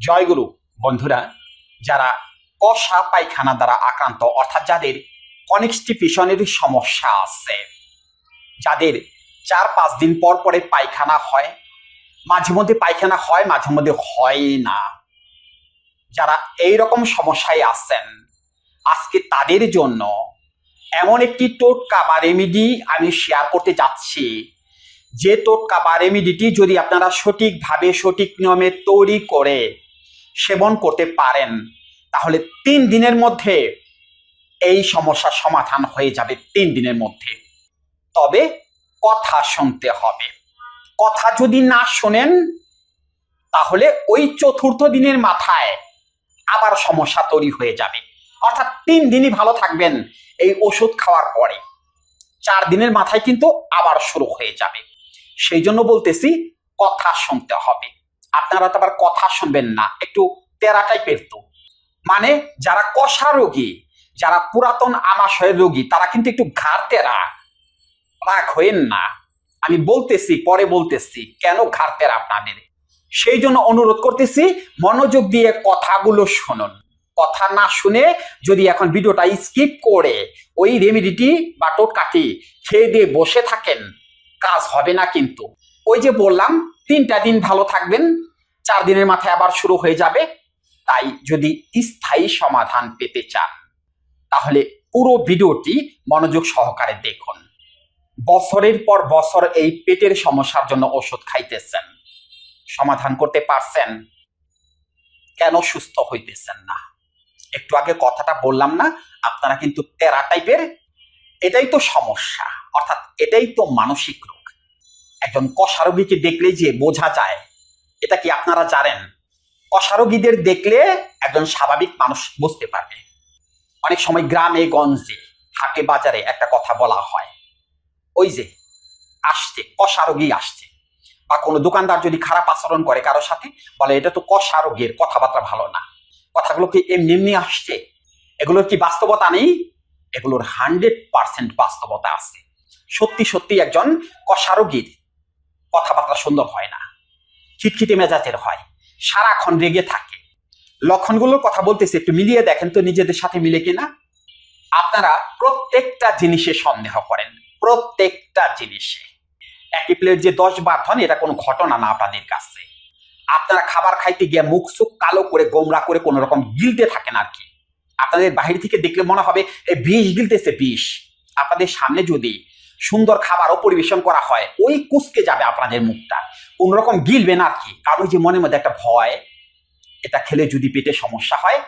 জয়গুরু বন্ধুরা, যারা কষা পায়খানা দ্বারা আক্রান্ত অর্থাৎ যাদের কনস্টিপেশনের সমস্যা আছে, যাদের 4-5 দিন পর পরে পায়খানা হয়, মাঝে মধ্যে পায়খানা হয় মাঝে মধ্যে হয় না, যারা এই রকম সমস্যায় আছেন, আজকে তাদের জন্য এমন একটি টোটকা বা রেমেডি আমি শেয়ার করতে যাচ্ছি, যে টোটকা বা রেমেডিটি যদি আপনারা সঠিকভাবে সঠিক নিয়মে তৈরি করে সেবন করতে পারেন, তাহলে 3 দিনের মধ্যে এই সমস্যার সমাধান হয়ে যাবে। 3 দিনের মধ্যে। তবে কথা শুনতে হবে। কথা যদি না শোনেন, তাহলে ওই 4র্থ দিনের মাথায় আবার সমস্যা তৈরি হয়ে যাবে। অর্থাৎ 3 দিনই ভালো থাকবেন এই ওষুধ খাওয়ার পরে, 4 দিনের মাথায় কিন্তু আবার শুরু হয়ে যাবে। সেই জন্য বলতেছি কথা শুনতে হবে। আপনারা তো আবার কথা শুনবেন না, একটু তেরা টাইপের তো, মানে যারা কষা রোগী, যারা পুরাতন আমাশয়ের রোগী, তারা কিন্তু একটু ঘাড় তেরা। রাগ হইেন না, আমি বলতেছি, পরে বলতেছি কেন ঘাড় তেরা আপনাদের। সেই জন্য অনুরোধ করতেছি, মনোযোগ দিয়ে কথাগুলো শুনুন। কথা না শুনে যদি এখন ভিডিওটা স্কিপ করে ওই রেমেডিটি বা টোটকাটি খেয়ে দিয়ে বসে থাকেন, কাজ হবে না কিন্তু। ওই যে বললাম 3টা দিন ভালো থাকবেন, 4 দিনের মাথায় আবার শুরু হয়ে যাবে। তাই যদি স্থায়ী সমাধান পেতে চান, তাহলে পুরো ভিডিওটি মনোযোগ সহকারে দেখুন। বছরের পর বছর এই পেটের সমস্যার জন্য ওষুধ খাইতেছেন, সমাধান করতে পারছেন, কেন সুস্থ হইতেছেন না? একটু আগে কথাটা বললাম না, আপনারা কিন্তু তেরা টাইপের। এটাই তো সমস্যা, অর্থাৎ এটাই তো মানসিক রোগ। একজন কষা রোগীকে দেখলেই যে বোঝা যায়, এটা কি আপনারা জানেন? কষা রোগীদের দেখলে একজন স্বাভাবিক মানুষ বুঝতে পারবে। অনেক সময় গ্রামে গঞ্জে, হাটে বাজারে একটা কথা বলা হয়, ওই যে আসছে কষা রোগী আসছে, বা কোনো দোকানদার যদি খারাপ আচরণ করে কারোর সাথে, বলে এটা তো কষা রোগীর কথাবার্তা ভালো না। কথাগুলো কি এমনি এমনি আসছে? এগুলোর কি বাস্তবতা নেই? এগুলোর 100% বাস্তবতা আছে। সত্যি সত্যি একজন কষা রোগীর কথাবার্তা সুন্দর হয় না, খিটখিটে মেজাজের হয়, সারাক্ষণ রেগে থাকে। লক্ষণগুলোর কথা বলতেছি, একটু মিলিয়ে দেখেন তো নিজেদের সাথে মিলে কিনা। আপনারা প্রত্যেকটা জিনিসে সন্দেহ করেন, প্রত্যেকটা জিনিসে। একই প্লেট যে 10 বার ধন, এটা কোনো ঘটনা না আপনাদের কাছে। আপনারা খাবার খাইতে গিয়ে মুখ চোখ কালো করে গোমরা করে কোন রকম গিলতে থাকেন আর কি। আপনাদের বাহির থেকে দেখলে মনে হবে এই বিষ গিলতেছে, বিষ। আপনাদের সামনে যদি সুন্দর খাবারও পরিবেশন করা হয়, ওই কুচকে যাবে আপনাদের মুখটা, কোন রকম গিলবে না আর কি। কারণ যে মনের মধ্যে একটা ভয়, এটা খেলে যদি পেটে সমস্যা হয়,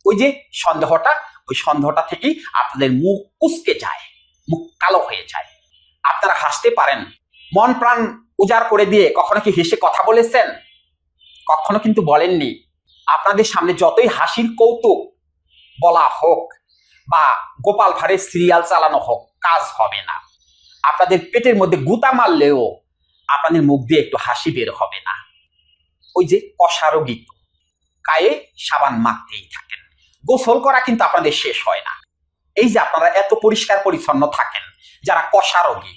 ওই যে সন্দেহটা, ওই সন্দেহটা থেকেই আপনাদের মুখ কুচকে যায়, মুখ কালো হয়ে যায়। আপনারা হাসতে পারেন, মন প্রাণ উজাড় করে দিয়ে কখনো কি হেসে কথা বলেছেন? কখনো কিন্তু বলেননি। আপনাদের সামনে যতই হাসির কৌতুক বলা হোক বা গোপাল ভাঁড়ের সিরিয়াল চালানো হোক, কাজ হবে না। আপনাদের পেটের মধ্যে গুতা মারলেও আপনাদের মুখ দিয়ে একটু হাসি বের হবে না। ওই যে কষা রোগী, গায়ে সাবান মাখতেই থাকেন, গোসল করা কিন্তু আপনাদের শেষ হয় না। এই যে আপনারা এত পরিষ্কার পরিচ্ছন্ন থাকেন, যারা কষা রোগী,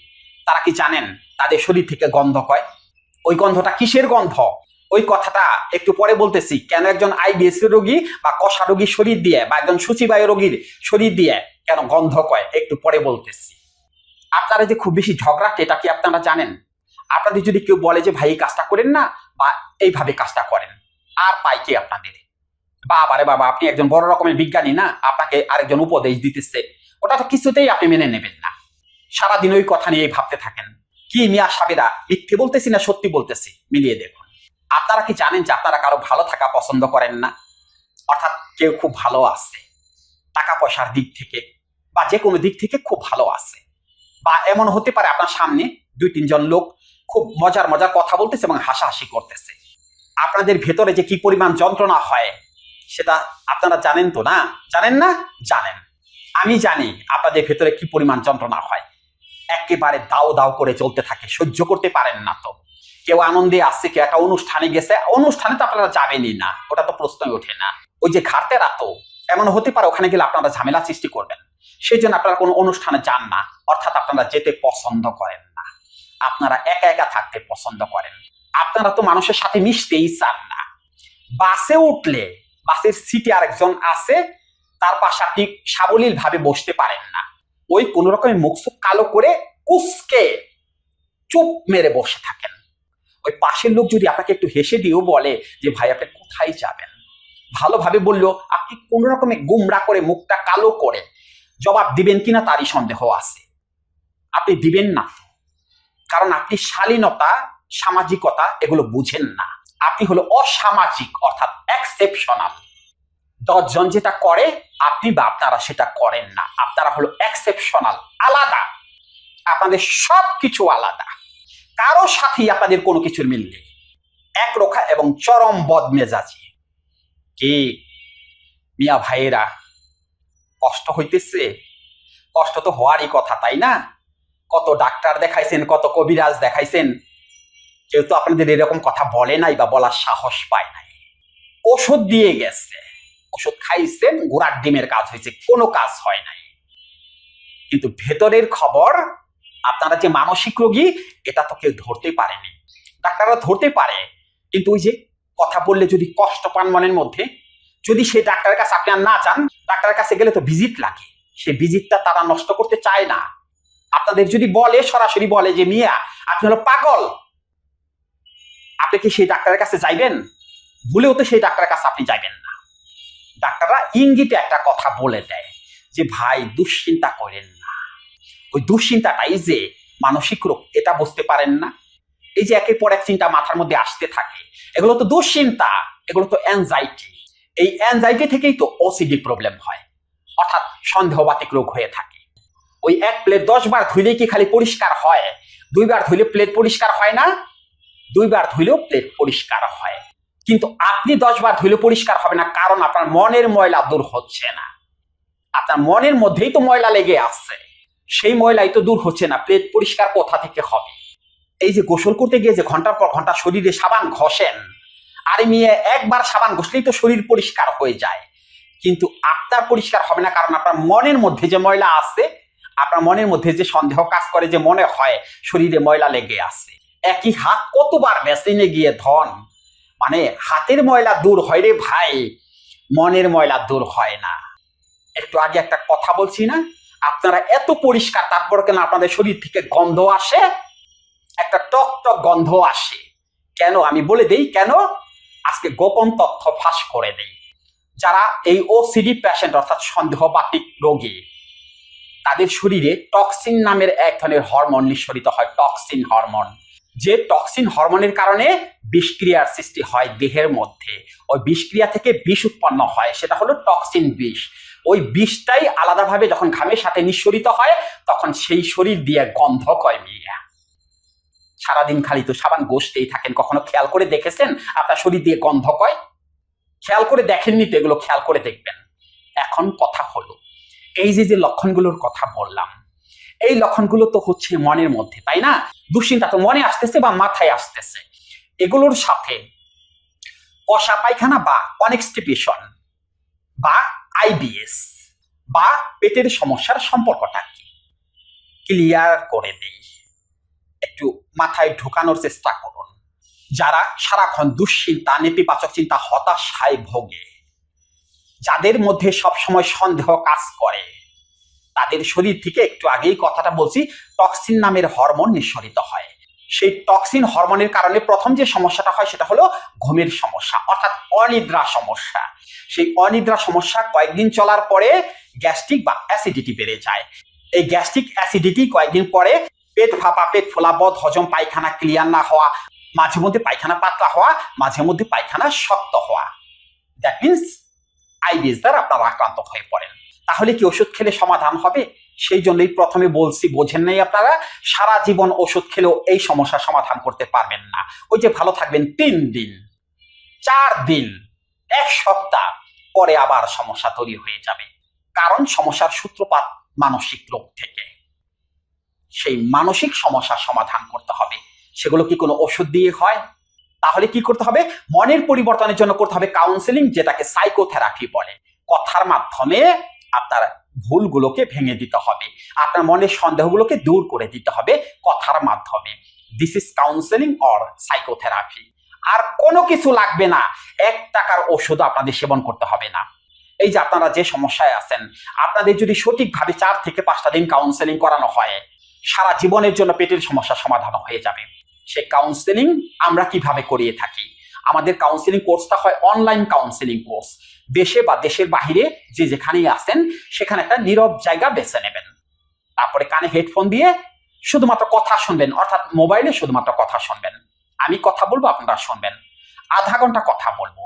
তারা কি জানেন তাদের শরীর থেকে গন্ধ হয়? ওই গন্ধটা কিসের গন্ধ? ওই কথাটা একটু পরে বলতেছি, কেন একজন আইবিএস রোগী বা কষা রোগীর শরীর দিয়ে বা একজন সূচিবায়ু রোগীর শরীর দিয়ে কেন গন্ধ কয়, একটু পরে বলতেছি। আপনারা যে খুব বেশি ঝগড়াটে, এটা কি আপনারা জানেন? আপনাদের যদি কেউ বলে যে ভাই এই কাজটা করেন না বা এইভাবে কাজটা করেন, আর পাই কি আপনাদের? বাবারে বাবা, আপনি একজন বড় রকমের বিজ্ঞানী না, আপনাকে আরেকজন উপদেশ দিতেছে, ওটা তো কিছুতেই আপনি মেনে নেবেন না। সারাদিন ওই কথা নিয়ে ভাবতে থাকেন। কি মিয়া সাবেরা, মিথ্যে বলতেছি না সত্যি বলতেছি? মিলিয়ে দেখুন। আপনারা কি জানেন যে আপনারা কারো ভালো থাকা পছন্দ করেন না? অর্থাৎ কেউ খুব ভালো আছে, টাকা পয়সার দিক থেকে বা যে কোনো দিক থেকে খুব ভালো আছে, বা এমন হতে পারে আপনার সামনে 2-3 জন লোক খুব মজার মজার কথা বলতেছে এবং হাসাহাসি করতেছে। আপনাদের ভেতরে যে কি পরিমাণ যন্ত্রণা হয়, সেটা আপনারা জানেন তো না? জানেন না? জানেন। আমি জানি আপনাদের ভেতরে কি পরিমাণ যন্ত্রণা হয়। একেবারে দাও দাও করে চলতে থাকে, সহ্য করতে পারেন না তো। কেউ আনন্দে আসছে, কেউ একটা অনুষ্ঠানে গেছে, অনুষ্ঠানে তো আপনারা যাবেনই না, ওটা তো প্রশ্নই ওঠে না। ওই যে ঘাটতে রাতো, এমন হতে পারে ওখানে গেলে আপনারা ঝামেলা সৃষ্টি করবেন, সেই জন্য আপনারা কোনো অনুষ্ঠানে যান না। অর্থাৎ আপনারা যেতে পছন্দ করেন না, আপনারা একা একা থাকতে পছন্দ করেন। আপনারা তো মানুষের সাথে মিশতেই চান না। বাসে উঠলে বাসের সিটে আরেকজন আছে, তার পাশে আপনি সাবলীল ভাবে বসতে পারেন না, ওই কোন রকমের মুখ চোখ কালো করে কুসকে চুপ মেরে বসে থাকেন। ওই পাশের লোক যদি আপনাকে একটু হেসে দিয়েও বলে যে ভাই আপনি কোথায় যাবেন, ভালোভাবে বললেও আপনি কোন রকমে গুমরা করে মুখটা কালো করে জবাব দিবেন কিনা তারই সন্দেহ আছে। আপনি দিবেন না, কারণ আপনি শালীনতা, সামাজিকতা এগুলো বুঝেন না। আপনি হলো অসামাজিক, অর্থাৎ এক্সেপশনাল। 10 জন যেটা করে আপনি বা আপনারা সেটা করেন না, আপনারা হলো এক্সেপশনাল, আলাদা। আপনাদের সবকিছু আলাদা, কারো সাথেই আপনাদের কোনো কিছুর মিল নেই, একরোখা এবং চরম বদমেজাজি। কি মিয়া ভাইয়েরা, কষ্ট হইতেছে? কষ্ট তো হওয়ারই কথা, তাই না? কত ডাক্তার দেখাইছেন, কত কবিরাজ দেখাইছেন, কেউ তো আপনাদের এরকম কথা বলে নাই বা বলার সাহস পায় নাই। ওষুধ দিয়ে গেছে, ওষুধ খাইছেন, ঘোড়ার ডিমের কাজ হয়েছে, কোনো কাজ হয় নাই। কিন্তু ভেতরের খবর, আপনারা যে মানসিক রোগী এটা তো কেউ ধরতে পারেনি। ডাক্তাররা ধরতে পারে, কিন্তু ওই যে কথা বললে যদি কষ্ট পান মনের মধ্যে, যদি সেই ডাক্তারের কাছে আপনি আর না যান, ডাক্তারের কাছে গেলে তো ভিজিট লাগে, সেই ভিজিটটা তারা নষ্ট করতে চায় না। আপনাদের যদি বলে, সরাসরি বলে যে মিয়া আপনি হলো পাগল, আপনি কি সেই ডাক্তারের কাছে যাইবেন? ভুলেও তো সেই ডাক্তারের কাছে আপনি যাইবেন না। ডাক্তাররা ইঙ্গিতে একটা কথা বলে দেয় যে ভাই দুশ্চিন্তা করেন না। ওই দুশ্চিন্তাটাই যে মানসিক রোগ এটা বুঝতে পারেন না। এই যে একের পর এক চিন্তা মাথার মধ্যে আসতে থাকে, এগুলো তো দুশ্চিন্তা, এগুলো তো অ্যাংজাইটি। এই অ্যাংজাইটি থেকেই তো ওসিডি প্রবলেম হয়, অর্থাৎ সন্দেহবাতিক রোগ হয়ে থাকে। ওই এক প্লেট 10 বার ধুইলে কি খালি পরিষ্কার হয়? 2 বার ধুইলে প্লেট পরিষ্কার হয় না? 2 বার ধুইলেও প্লেট পরিষ্কার হয়, কিন্তু আপনি 10 বার ধুইলে পরিষ্কার হবে না, কারণ আপনার মনের ময়লা দূর হচ্ছে না। আপনার মনের মধ্যেই তো ময়লা লেগে আসছে, সেই ময়লাই তো দূর হচ্ছে না, প্লেট পরিষ্কার কোথা থেকে হবে? এই যে গোসল করতে গিয়ে যে ঘন্টার পর ঘন্টা শরীরে সাবান ঘষেন, আরে মেয়ে একবার সাবান ঘষলেই তো শরীর পরিষ্কার হয়ে যায়, কিন্তু আপনার পরিষ্কার হবে না, কারণ আপনার মনের মধ্যে যে ময়লা আছে, আপনার মনের মধ্যে যে সন্দেহ কাজ করে, যে মনে হয় শরীরে ময়লা লেগে আছে। একই হাত কতবার বেসিনে গিয়ে ধন, মানে হাতের ময়লা দূর হয় রে ভাই, মনের ময়লা দূর হয় না। একটু আগে একটা কথা বলছি না, আপনারা এত পরিষ্কার, তারপর কেন আপনাদের শরীর থেকে গন্ধ আসে, একটা টক টক গন্ধ আসে কেন? আমি বলে দেই কেন, আজকে গোপন তথ্য ফাঁস করে দেই। যারা এই ওসিডি পেশেন্ট, অর্থাৎ সন্দেহবাতিক রোগী, তাদের শরীরে টক্সিন নামের এক ধরনের হরমোন নিঃসরিত হয়, টক্সিন হরমোন। যে টক্সিন হরমোনের কারণে বিষক্রিয়ার সৃষ্টি হয় দেহের মধ্যে, ওই বিষক্রিয়া থেকে বিষ উৎপন্ন হয়, সেটা হলো টক্সিন বিষ। ওই বিষটাই আলাদাভাবে যখন ঘামের সাথে নিঃসরিত হয়, তখন সেই শরীর দিয়ে গন্ধ কয় মিয়া। সারাদিন খালি তো সাবান ঘষতেই থাকেন, কখনো খেয়াল করে দেখেছেন আপনার শরীর দিয়ে গন্ধ কয়? খেয়াল করে দেখেননি তো, এগুলো খেয়াল করে দেখবেন। এখন কথা হলো, এই যে লক্ষণগুলোর কথা বললাম, এই লক্ষণগুলো তো হচ্ছে মনের মধ্যে, তাই না? দুশ্চিন্তা তো মনে আসতেছে বা মাথায় আসতেছে। এগুলোর সাথে কষা পায়খানা বা কনস্টিপেশন বা আইবিএস বা পেটের সমস্যার সম্পর্কটা কি ক্লিয়ার করে দেই, একটু মাথায় ঢোকানোর চেষ্টা করুন। যারা সারাক্ষণ দুশ্চিন্তা, নেতিবাচক চিন্তা, হতাশায় ভোগে, যাদের মধ্যে সবসময় সন্দেহ কাজ করে, তাদের শরীর থেকে, একটু আগেই কথাটা বলছি, টক্সিন নামের হরমোন নিঃসরিত হয়। সেই টক্সিন হরমোনের কারণে প্রথম যে সমস্যাটা হয় সেটা হলো ঘুমের সমস্যা, অর্থাৎ অনিদ্রা সমস্যা। সেই অনিদ্রা সমস্যা কয়েকদিন চলার পরে গ্যাস্ট্রিক বা অ্যাসিডিটি বেড়ে যায়। এই গ্যাস্ট্রিক অ্যাসিডিটি কয়েকদিন পরে পেট ফাঁপা, পেট ফোলা, বদ হজম, পায়খানা ক্লিয়ার না হওয়া, মাঝে মধ্যে পায়খানা পাতলা হওয়া, মাঝে মধ্যে পায়খানা শক্ত হওয়া, দ্যাট মিনস আইবিএস দ্বারা আপনারা আক্রান্ত হয়ে পড়েন। তাহলে কি ওষুধ খেলে সমাধান হবে? সেই জন্যই প্রথমে বলছি, বোঝেন নাই আপনারা, সারা জীবন ওষুধ খেলেও এই সমস্যার সমাধান করতে পারবেন না। ওই যে ভালো থাকবেন 3 দিন, 4 দিন, 1 সপ্তাহ পরে আবার সমস্যা তৈরি হয়ে যাবে, কারণ সমস্যার সূত্রপাত মানসিক রোগ থেকে। সেই মানসিক সমস্যার সমাধান করতে হবে, সেগুলো কি কোনো ওষুধ দিয়ে হয়? তাহলে কি করতে হবে? মনের পরিবর্তনের জন্য করতে হবে কাউন্সেলিং, যেটাকে সাইকোথেরাপি বলে। কথার মাধ্যমে আপনার ভুলগুলোকে ভেঙে দিতে হবে, আপনার মনের সন্দেহগুলোকে দূর করে দিতে হবে কথার মাধ্যমে। This is counselling or psychotherapy. আর কোনো কিছু লাগবে না, 1 টাকার ওষুধ আপনাদের সেবন করতে হবে না। এই যে আপনারা যে সমস্যায় আছেন, আপনাদের যদি সঠিকভাবে 4 থেকে 5টা দিন কাউন্সেলিং করানো হয়, সারা জীবনের জন্য পেটের সমস্যা সমাধান হয়ে যাবে। সেই কাউন্সেলিং আমরা কিভাবে করিয়ে থাকি? আমাদের কাউন্সেলিং কোর্সটা হয় অনলাইন কাউন্সেলিং কোর্স। দেশে বা দেশের বাহিরে যে যেখানেই আছেন, সেখানে একটা নীরব জায়গা বেছে নেবেন। তারপরে কানে হেডফোন দিয়ে শুধুমাত্র কথা শুনবেন, অর্থাৎ মোবাইলে শুধুমাত্র কথা শুনবেন। আমি কথা বলবো, আপনারা শুনবেন। আধা ঘন্টা কথা বলবো।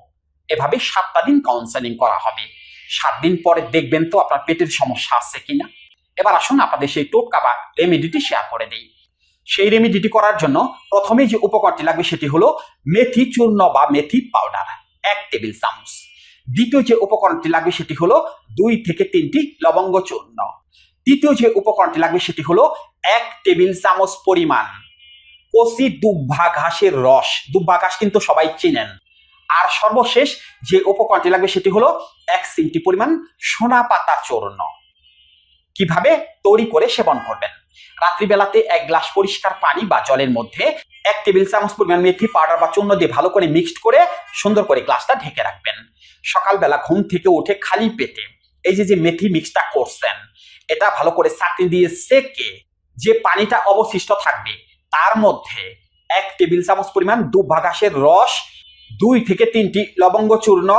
এভাবে 7টা দিন কাউন্সেলিং করা হবে। 7 দিন পরে দেখবেন তো আপনার পেটের সমস্যা আছে কিনা। এবার আসুন আপনাদের সেই টোটকা বা রেমেডিটি শেয়ার করে দিই। সেই রেমেডিটি করার জন্য প্রথমে যে উপকরণটি লাগবে সেটি হলো মেথি চূর্ণ বা মেথি পাউডার 1 টেবিল চামচ। দ্বিতীয় যে উপকরণটি লাগবে সেটি হলো 2 থেকে 3টি লবঙ্গ চূর্ণ। তৃতীয় যে উপকরণটি লাগবে সেটি হলো 1 টেবিল চামচ পরিমাণ কচি দুব্বা ঘাসের রস। দুব্বা ঘাস কিন্তু সবাই চিনেন। আর সর্বশেষ যে উপকরণটি লাগবে সেটি হলো 1 চিমটি পরিমাণ সোনা পাতা চূর্ণ। কিভাবে তৈরি করে সেবন করবেন? রাত্রিবেলাতে 1 গ্লাস পরিষ্কার পানি বা জলের মধ্যে 1 টেবিল চামচ পরিমাণ মেথি পাউডার বা চূর্ণ দিয়ে ভালো করে মিক্সড করে সুন্দর করে গ্লাসটা ঢেকে রাখবেন। সকালবেলা ঘুম থেকে উঠে খালি পেটে এই যে মেথি মিক্সটা করছেন, এটা ভালো করে চাটনি দিয়ে সেকে যে পানিটা অবশিষ্ট থাকবে তার মধ্যে 1 টেবিল চামচ পরিমাণ দুব্বা ঘাসের রস, 2 থেকে 3টি লবঙ্গ চূর্ণ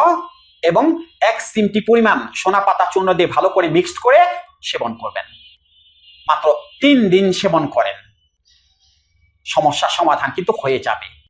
এবং 1 চিমটি পরিমাণ সোনা পাতা চূর্ণ দিয়ে ভালো করে মিক্সড করে সেবন করবেন। মাত্র 3 দিন সেবন করেন, সমস্যার সমাধান কিন্তু হয়ে যাবে।